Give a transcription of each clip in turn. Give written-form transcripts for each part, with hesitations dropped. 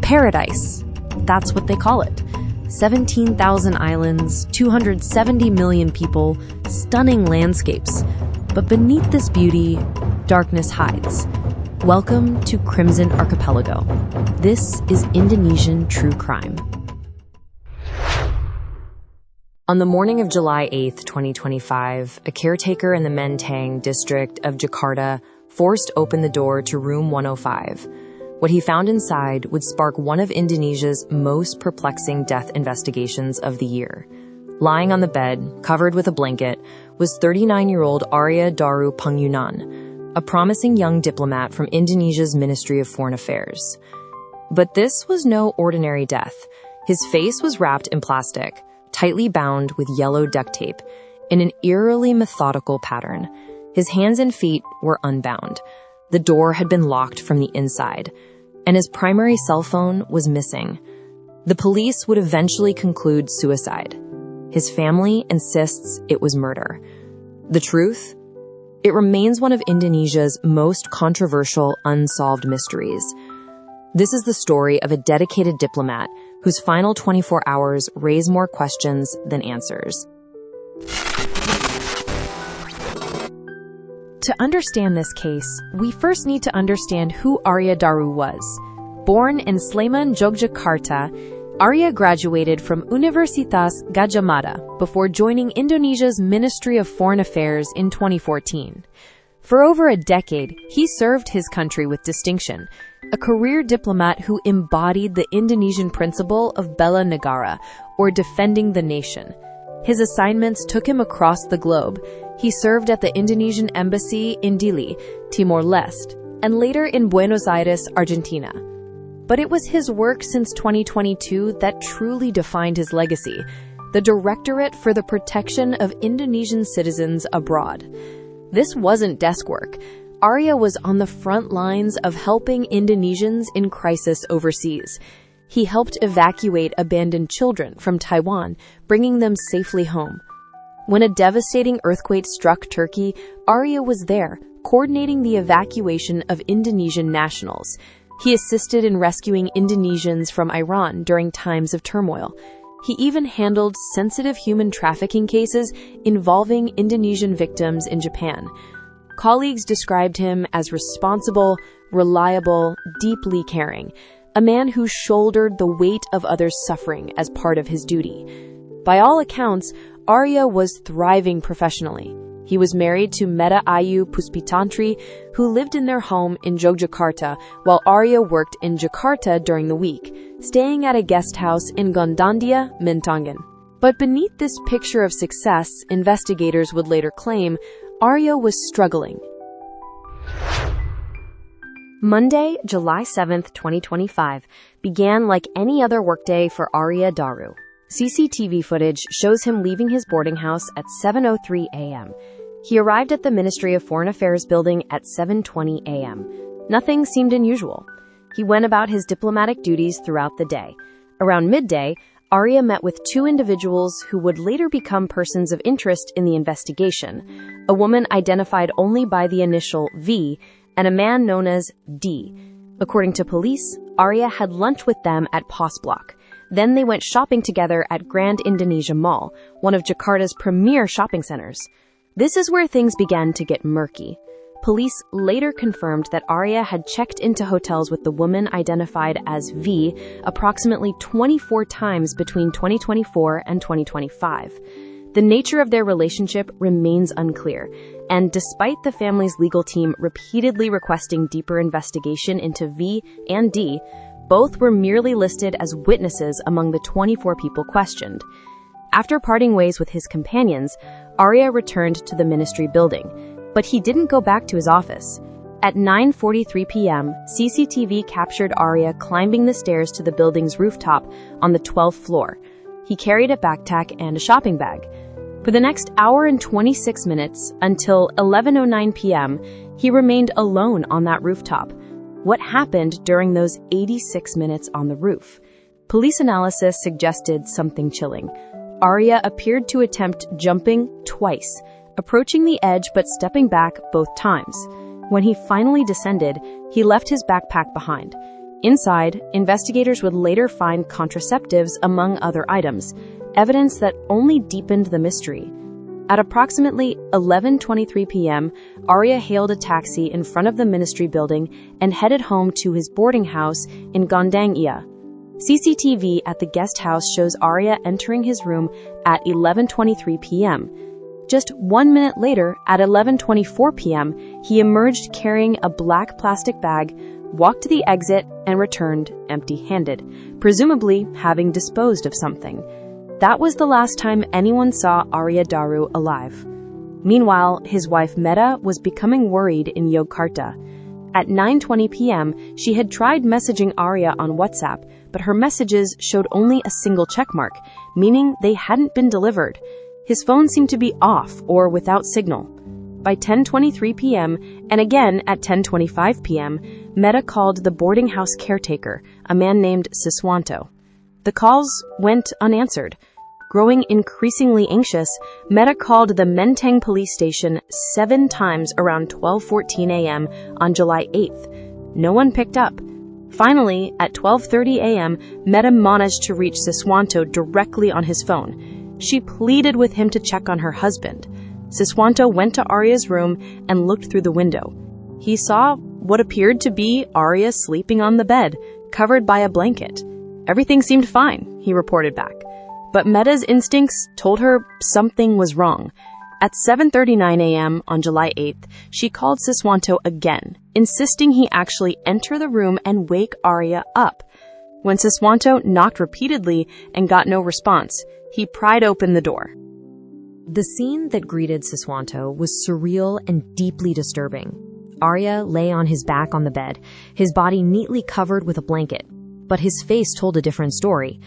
Paradise. That's what they call it. 17,000 islands, 270 million people, stunning landscapes. But beneath this beauty, darkness hides. Welcome to Crimson Archipelago. This is Indonesian true crime. On the morning of July 8th, 2025, a caretaker in the Menteng district of Jakarta forced open the door to room 105. What he found inside would spark one of Indonesia's most perplexing death investigations of the year. Lying on the bed, covered with a blanket, was 39-year-old Arya Daru Pangayunan, a promising young diplomat from Indonesia's Ministry of Foreign Affairs. But this was no ordinary death. His face was wrapped in plastic, tightly bound with yellow duct tape, in an eerily methodical pattern. His hands and feet were unbound. The door had been locked from the inside, and his primary cell phone was missing. The police would eventually conclude suicide. His family insists it was murder. The truth? It remains one of Indonesia's most controversial unsolved mysteries. This is the story of a dedicated diplomat whose final 24 hours raise more questions than answers. To understand this case, we first need to understand who Arya Daru was. Born in Sleman, Yogyakarta, Arya graduated from Universitas Gadjah Mada before joining Indonesia's Ministry of Foreign Affairs in 2014. For over a decade, he served his country with distinction, a career diplomat who embodied the Indonesian principle of bela negara, or defending the nation. His assignments took him across the globe. He served at the Indonesian Embassy in Dili, Timor-Leste, and later in Buenos Aires, Argentina. But it was his work since 2022 that truly defined his legacy, the Directorate for the Protection of Indonesian Citizens Abroad. This wasn't desk work. Arya was on the front lines of helping Indonesians in crisis overseas. He helped evacuate abandoned children from Taiwan, bringing them safely home. When a devastating earthquake struck Turkey, Arya was there, coordinating the evacuation of Indonesian nationals. He assisted in rescuing Indonesians from Iran during times of turmoil. He even handled sensitive human trafficking cases involving Indonesian victims in Japan. Colleagues described him as responsible, reliable, deeply caring, a man who shouldered the weight of others' suffering as part of his duty. By all accounts, Arya was thriving professionally. He was married to Meta Ayu Puspitantri, who lived in their home in Yogyakarta, while Arya worked in Jakarta during the week, staying at a guest house in Gondandia, Menteng. But beneath this picture of success, investigators would later claim, Arya was struggling. Monday, July 7th, 2025, began like any other workday for Arya Daru. CCTV footage shows him leaving his boarding house at 7:03 a.m. He arrived at the Ministry of Foreign Affairs building at 7:20 a.m. Nothing seemed unusual. He went about his diplomatic duties throughout the day. Around midday, Arya met with two individuals who would later become persons of interest in the investigation, a woman identified only by the initial V and a man known as D. According to police, Arya had lunch with them at Pos Block. Then they went shopping together at Grand Indonesia Mall, one of Jakarta's premier shopping centers. This is where things began to get murky. Police later confirmed that Arya had checked into hotels with the woman identified as V approximately 24 times between 2024 and 2025. The nature of their relationship remains unclear, and despite the family's legal team repeatedly requesting deeper investigation into V and D, both were merely listed as witnesses among the 24 people questioned. After parting ways with his companions, Arya returned to the ministry building, but he didn't go back to his office. At 9:43 p.m., CCTV captured Arya climbing the stairs to the building's rooftop on the 12th floor. He carried a backpack and a shopping bag. For the next hour and 26 minutes, until 11:09 p.m., he remained alone on that rooftop. What happened during those 86 minutes on the roof? Police analysis suggested something chilling. Arya appeared to attempt jumping twice, approaching the edge but stepping back both times. When he finally descended, he left his backpack behind. Inside, investigators would later find contraceptives among other items, evidence that only deepened the mystery. At approximately 11:23 p.m., Arya hailed a taxi in front of the ministry building and headed home to his boarding house in Gondang Ia. CCTV at the guest house shows Arya entering his room at 11:23 p.m. Just 1 minute later, at 11:24 p.m., he emerged carrying a black plastic bag, walked to the exit, and returned empty-handed, presumably having disposed of something. That was the last time anyone saw Arya Daru alive. Meanwhile, his wife Meta was becoming worried in Jakarta. At 9:20 p.m., she had tried messaging Arya on WhatsApp, but her messages showed only a single checkmark, meaning they hadn't been delivered. His phone seemed to be off or without signal. By 10:23 p.m., and again at 10:25 p.m., Meta called the boarding house caretaker, a man named Siswanto. The calls went unanswered. Growing increasingly anxious, Meta called the Menteng police station 7 times around 12:14 a.m. on July 8th. No one picked up. Finally, at 12:30 a.m., Meta managed to reach Siswanto directly on his phone. She pleaded with him to check on her husband. Siswanto went to Arya's room and looked through the window. He saw what appeared to be Arya sleeping on the bed, covered by a blanket. Everything seemed fine, he reported back. But Meta's instincts told her something was wrong. At 7:39 a.m. on July 8th, she called Siswanto again, insisting he actually enter the room and wake Arya up. When Siswanto knocked repeatedly and got no response, he pried open the door. The scene that greeted Siswanto was surreal and deeply disturbing. Arya lay on his back on the bed, his body neatly covered with a blanket. But his face told a different story.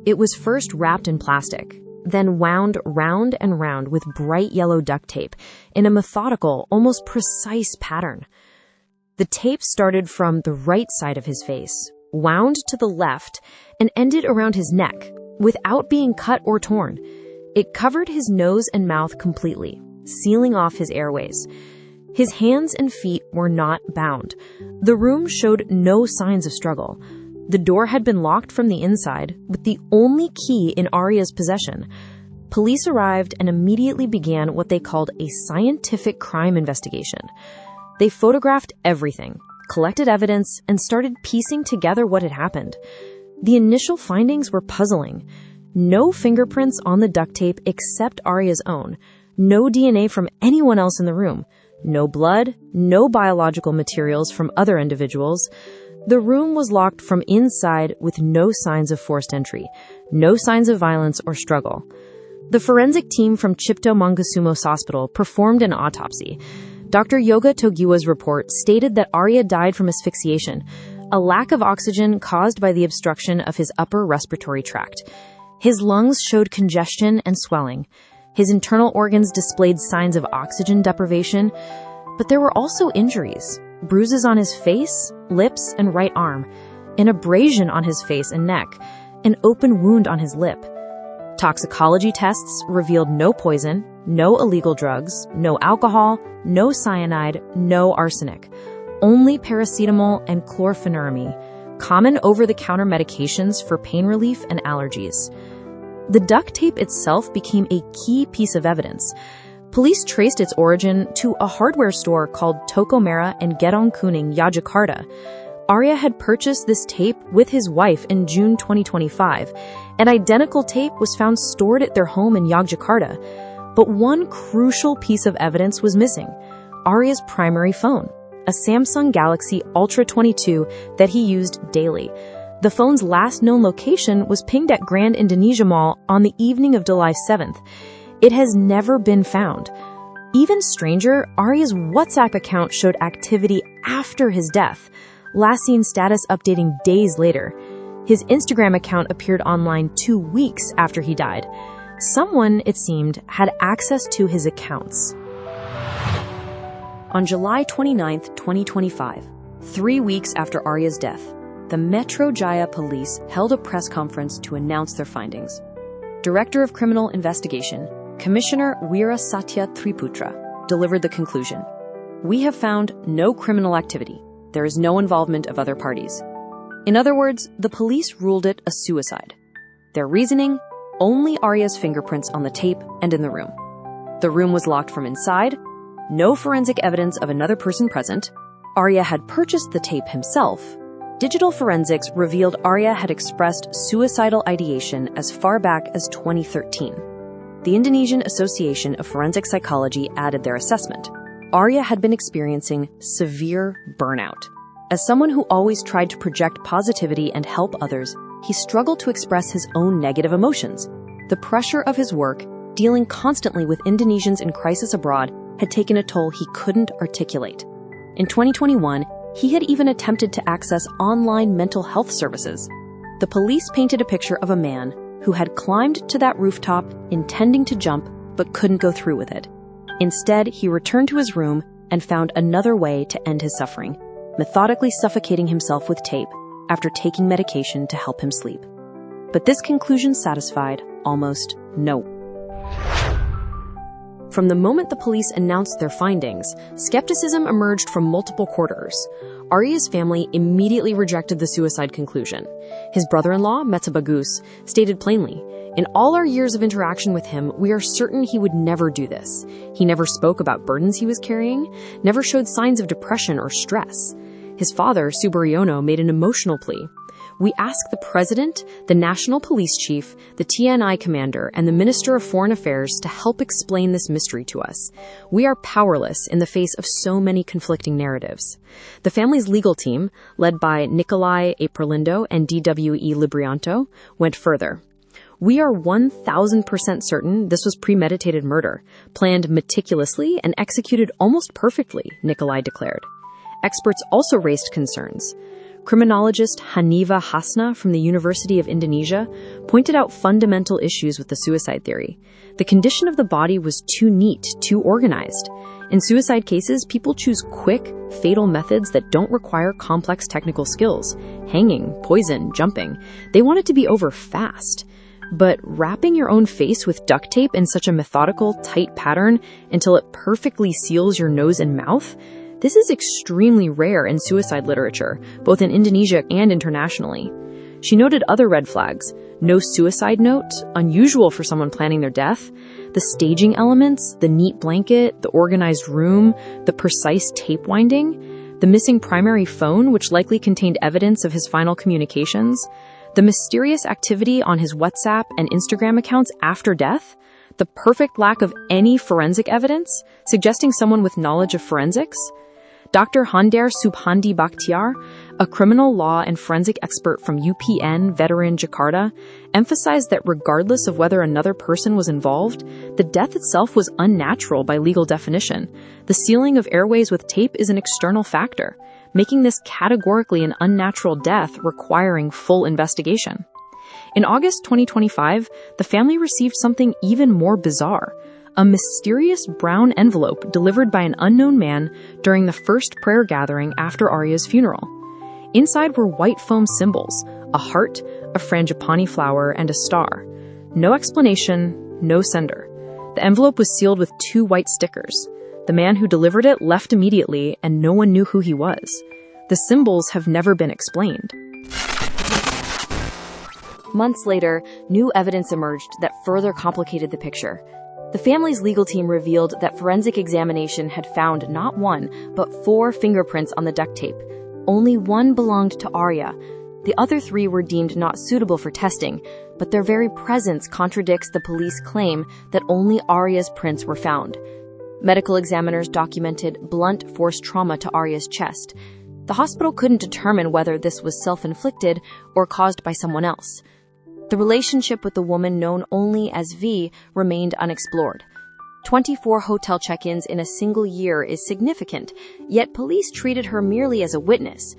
It was first wrapped in plastic, then wound round and round with bright yellow duct tape in a methodical, almost precise pattern. The tape started from the right side of his face, wound to the left, and ended around his neck, without being cut or torn. It covered his nose and mouth completely, sealing off his airways. His hands and feet were not bound. The room showed no signs of struggle. The door had been locked from the inside, with the only key in Arya's possession. Police arrived and immediately began what they called a scientific crime investigation. They photographed everything, collected evidence, and started piecing together what had happened. The initial findings were puzzling. No fingerprints on the duct tape except Arya's own. No DNA from anyone else in the room. No blood, no biological materials from other individuals. The room was locked from inside with no signs of forced entry, no signs of violence or struggle. The forensic team from Cipto Mangunkusumo's hospital performed an autopsy. Dr. Yoga Togiwa's report stated that Arya died from asphyxiation, a lack of oxygen caused by the obstruction of his upper respiratory tract. His lungs showed congestion and swelling. His internal organs displayed signs of oxygen deprivation, but there were also injuries. Bruises on his face, lips, and right arm, an abrasion on his face and neck, an open wound on his lip. Toxicology tests revealed no poison, no illegal drugs, no alcohol, no cyanide, no arsenic, only paracetamol and chlorpheniramine, common over-the-counter medications for pain relief and allergies. The duct tape itself became a key piece of evidence. Police traced its origin to a hardware store called Toko Merah in Gedong Kuning, Yogyakarta. Arya had purchased this tape with his wife in June 2025. An identical tape was found stored at their home in Yogyakarta. But one crucial piece of evidence was missing: Arya's primary phone, a Samsung Galaxy Ultra 22 that he used daily. The phone's last known location was pinged at Grand Indonesia Mall on the evening of July 7th. It has never been found. Even stranger, Arya's WhatsApp account showed activity after his death, last seen status updating days later. His Instagram account appeared online 2 weeks after he died. Someone, it seemed, had access to his accounts. On July 29, 2025, 3 weeks after Arya's death, the Metro Jaya police held a press conference to announce their findings. Director of Criminal Investigation, Commissioner Weera Satya Triputra, delivered the conclusion. "We have found no criminal activity. There is no involvement of other parties." In other words, the police ruled it a suicide. Their reasoning? Only Arya's fingerprints on the tape and in the room. The room was locked from inside, no forensic evidence of another person present. Arya had purchased the tape himself. Digital forensics revealed Arya had expressed suicidal ideation as far back as 2013. The Indonesian Association of Forensic Psychology added their assessment. Arya had been experiencing severe burnout. As someone who always tried to project positivity and help others, he struggled to express his own negative emotions. The pressure of his work, dealing constantly with Indonesians in crisis abroad, had taken a toll he couldn't articulate. In 2021, he had even attempted to access online mental health services. The police painted a picture of a man who had climbed to that rooftop intending to jump but couldn't go through with it. Instead, he returned to his room and found another way to end his suffering, methodically suffocating himself with tape after taking medication to help him sleep. But this conclusion satisfied almost no one. From the moment the police announced their findings, skepticism emerged from multiple quarters. Arya's family immediately rejected the suicide conclusion. His brother-in-law, Meta Bagus, stated plainly, "In all our years of interaction with him, we are certain he would never do this. He never spoke about burdens he was carrying, never showed signs of depression or stress." His father, Subaryono, made an emotional plea. "We ask the president, the national police chief, the TNI commander, and the Minister of Foreign Affairs to help explain this mystery to us. We are powerless in the face of so many conflicting narratives." The family's legal team, led by Nikolai Aprilindo and DWE Librianto, went further. "We are 1,000% certain this was premeditated murder, planned meticulously and executed almost perfectly," Nikolai declared. Experts also raised concerns. Criminologist Haniva Hasna from the University of Indonesia pointed out fundamental issues with the suicide theory. The condition of the body was too neat, too organized. In suicide cases, people choose quick, fatal methods that don't require complex technical skills. Hanging, poison, jumping. They want it to be over fast. But wrapping your own face with duct tape in such a methodical, tight pattern until it perfectly seals your nose and mouth? This is extremely rare in suicide literature, both in Indonesia and internationally. She noted other red flags. No suicide note, unusual for someone planning their death. The staging elements, the neat blanket, the organized room, the precise tape winding. The missing primary phone, which likely contained evidence of his final communications. The mysterious activity on his WhatsApp and Instagram accounts after death. The perfect lack of any forensic evidence, suggesting someone with knowledge of forensics. Dr. Handar Subhandi Bakhtiar, a criminal law and forensic expert from UPN veteran Jakarta, emphasized that regardless of whether another person was involved, the death itself was unnatural by legal definition. The sealing of airways with tape is an external factor, making this categorically an unnatural death requiring full investigation. In August 2025, the family received something even more bizarre. A mysterious brown envelope delivered by an unknown man during the first prayer gathering after Arya's funeral. Inside were white foam symbols, a heart, a frangipani flower, and a star. No explanation, no sender. The envelope was sealed with 2 white stickers. The man who delivered it left immediately, and no one knew who he was. The symbols have never been explained. Months later, new evidence emerged that further complicated the picture. The family's legal team revealed that forensic examination had found not 1, but 4 fingerprints on the duct tape. Only 1 belonged to Arya. The other 3 were deemed not suitable for testing, but their very presence contradicts the police claim that only Arya's prints were found. Medical examiners documented blunt force trauma to Arya's chest. The hospital couldn't determine whether this was self-inflicted or caused by someone else. The relationship with the woman known only as V remained unexplored. 24 hotel check-ins in a single year is significant, yet police treated her merely as a witness.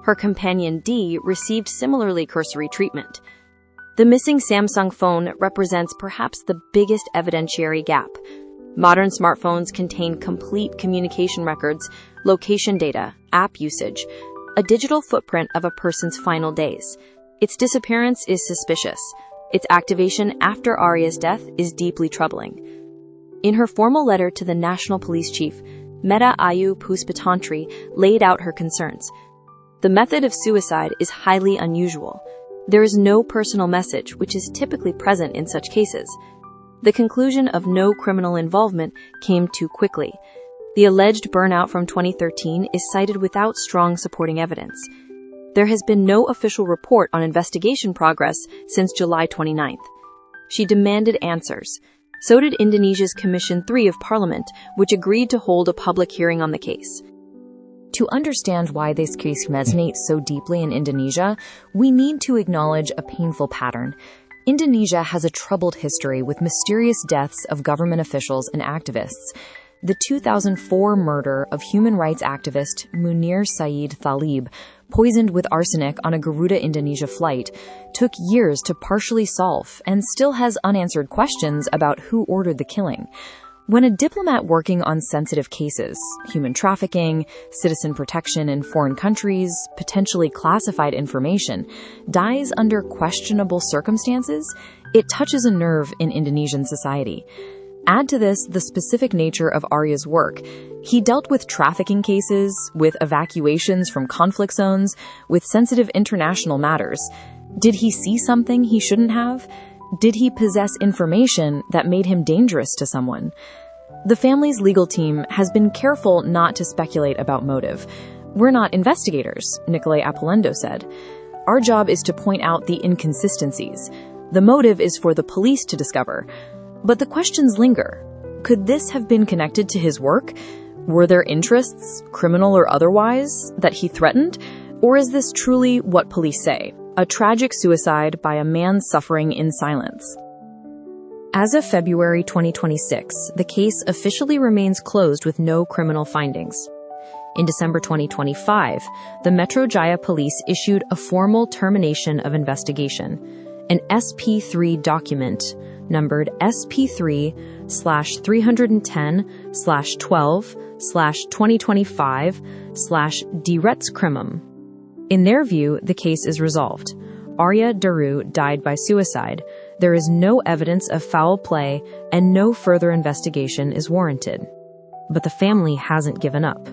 Her companion D received similarly cursory treatment. The missing Samsung phone represents perhaps the biggest evidentiary gap. Modern smartphones contain complete communication records, location data, app usage, a digital footprint of a person's final days. Its disappearance is suspicious. Its activation after Arya's death is deeply troubling. In her formal letter to the National Police Chief, Meta Ayu Puspitantri laid out her concerns. The method of suicide is highly unusual. There is no personal message, which is typically present in such cases. The conclusion of no criminal involvement came too quickly. The alleged burnout from 2013 is cited without strong supporting evidence. There has been no official report on investigation progress since July 29th. She demanded answers. So did Indonesia's Commission 3 of Parliament, which agreed to hold a public hearing on the case. To understand why this case resonates so deeply in Indonesia, we need to acknowledge a painful pattern. Indonesia has a troubled history with mysterious deaths of government officials and activists. The 2004 murder of human rights activist Munir Said Thalib, poisoned with arsenic on a Garuda Indonesia flight, took years to partially solve and still has unanswered questions about who ordered the killing. When a diplomat working on sensitive cases, human trafficking, citizen protection in foreign countries, potentially classified information, dies under questionable circumstances, it touches a nerve in Indonesian society. Add to this the specific nature of Arya's work. He dealt with trafficking cases, with evacuations from conflict zones, with sensitive international matters. Did he see something he shouldn't have? Did he possess information that made him dangerous to someone? The family's legal team has been careful not to speculate about motive. We're not investigators, Nicolai Apolendo said. Our job is to point out the inconsistencies. The motive is for the police to discover. But the questions linger. Could this have been connected to his work? Were there interests, criminal or otherwise, that he threatened? Or is this truly what police say? A tragic suicide by a man suffering in silence. As of February 2026, the case officially remains closed with no criminal findings. In December 2025, the Metro Jaya police issued a formal termination of investigation. An SP3 document, numbered SP3/310/12/2025/Diretskrimum. In their view, the case is resolved. Arya Daru died by suicide. There is no evidence of foul play and no further investigation is warranted. But the family hasn't given up.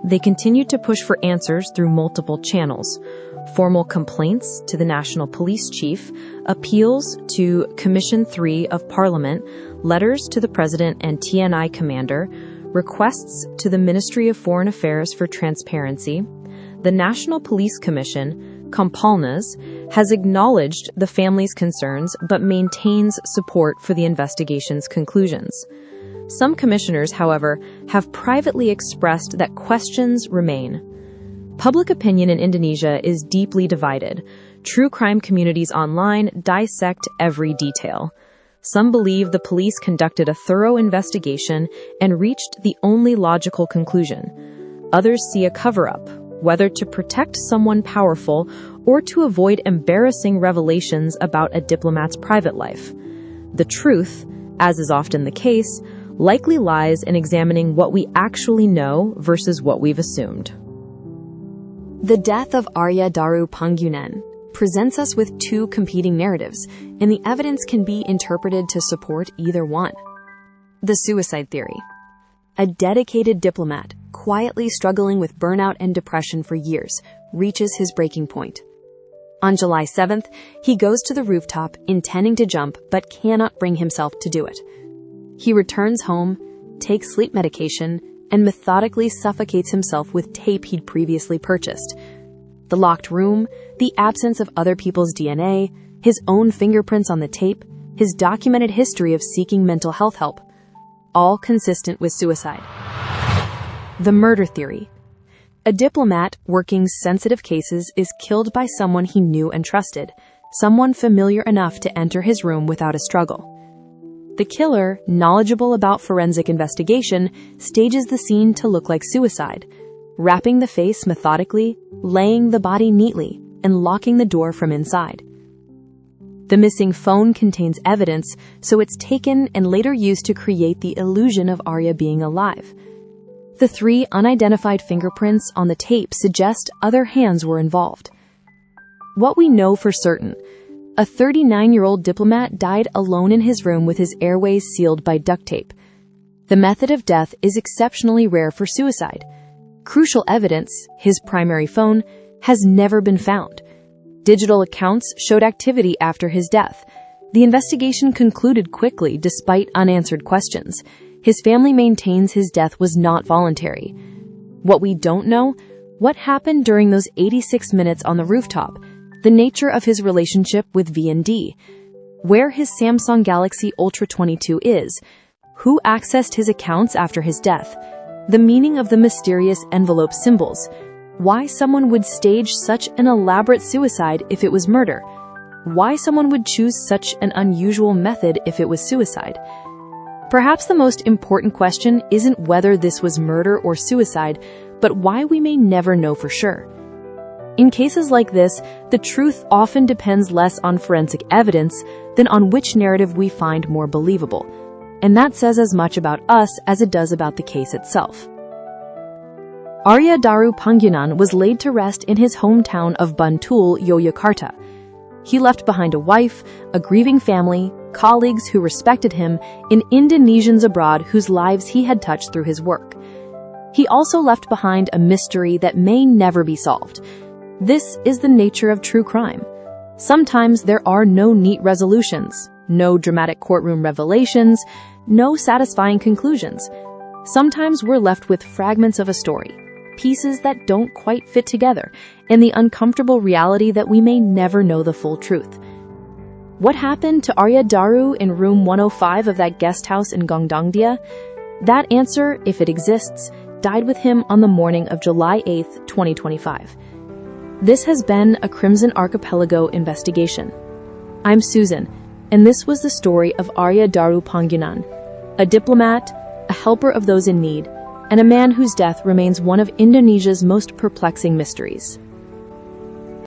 They continue to push for answers through multiple channels. Formal complaints to the National Police Chief, appeals to Commission 3 of Parliament, letters to the President and TNI Commander, requests to the Ministry of Foreign Affairs for transparency. The National Police Commission, Kompolnas, has acknowledged the family's concerns but maintains support for the investigation's conclusions. Some commissioners, however, have privately expressed that questions remain. Public opinion in Indonesia is deeply divided. True crime communities online dissect every detail. Some believe the police conducted a thorough investigation and reached the only logical conclusion. Others see a cover-up, whether to protect someone powerful or to avoid embarrassing revelations about a diplomat's private life. The truth, as is often the case, likely lies in examining what we actually know versus what we've assumed. The death of Arya Daru Pangayunan presents us with two competing narratives, and the evidence can be interpreted to support either one. The suicide theory. A dedicated diplomat, quietly struggling with burnout and depression for years, reaches his breaking point. On July 7th, he goes to the rooftop, intending to jump, but cannot bring himself to do it. He returns home, takes sleep medication, and methodically suffocates himself with tape he'd previously purchased. The locked room, the absence of other people's DNA, his own fingerprints on the tape, his documented history of seeking mental health help, all consistent with suicide. The murder theory. A diplomat working sensitive cases is killed by someone he knew and trusted, someone familiar enough to enter his room without a struggle. The killer, knowledgeable about forensic investigation, stages the scene to look like suicide, wrapping the face methodically, laying the body neatly, and locking the door from inside. The missing phone contains evidence, so it's taken and later used to create the illusion of Arya being alive. The 3 unidentified fingerprints on the tape suggest other hands were involved. What we know for certain: a 39-year-old diplomat died alone in his room with his airways sealed by duct tape. The method of death is exceptionally rare for suicide. Crucial evidence, his primary phone, has never been found. Digital accounts showed activity after his death. The investigation concluded quickly despite unanswered questions. His family maintains his death was not voluntary. What we don't know? What happened during those 86 minutes on the rooftop? The nature of his relationship with V&D? Where his Samsung Galaxy Ultra 22 is? Who accessed his accounts after his death? The meaning of the mysterious envelope symbols? Why someone would stage such an elaborate suicide if it was murder? Why someone would choose such an unusual method if it was suicide? Perhaps the most important question isn't whether this was murder or suicide, but why we may never know for sure. In cases like this, the truth often depends less on forensic evidence than on which narrative we find more believable. And that says as much about us as it does about the case itself. Arya Daru Pangayunan was laid to rest in his hometown of Bantul, Yogyakarta. He left behind a wife, a grieving family, colleagues who respected him, and Indonesians abroad whose lives he had touched through his work. He also left behind a mystery that may never be solved. This is the nature of true crime. Sometimes there are no neat resolutions, no dramatic courtroom revelations, no satisfying conclusions. Sometimes we're left with fragments of a story, pieces that don't quite fit together, and the uncomfortable reality that we may never know the full truth. What happened to Arya Daru in room 105 of that guest house in Gangdangdia? That answer, if it exists, died with him on the morning of July 8, 2025. This has been a Crimson Archipelago investigation. I'm Susan, and this was the story of Arya Daru Pangayunan, a diplomat, a helper of those in need, and a man whose death remains one of Indonesia's most perplexing mysteries.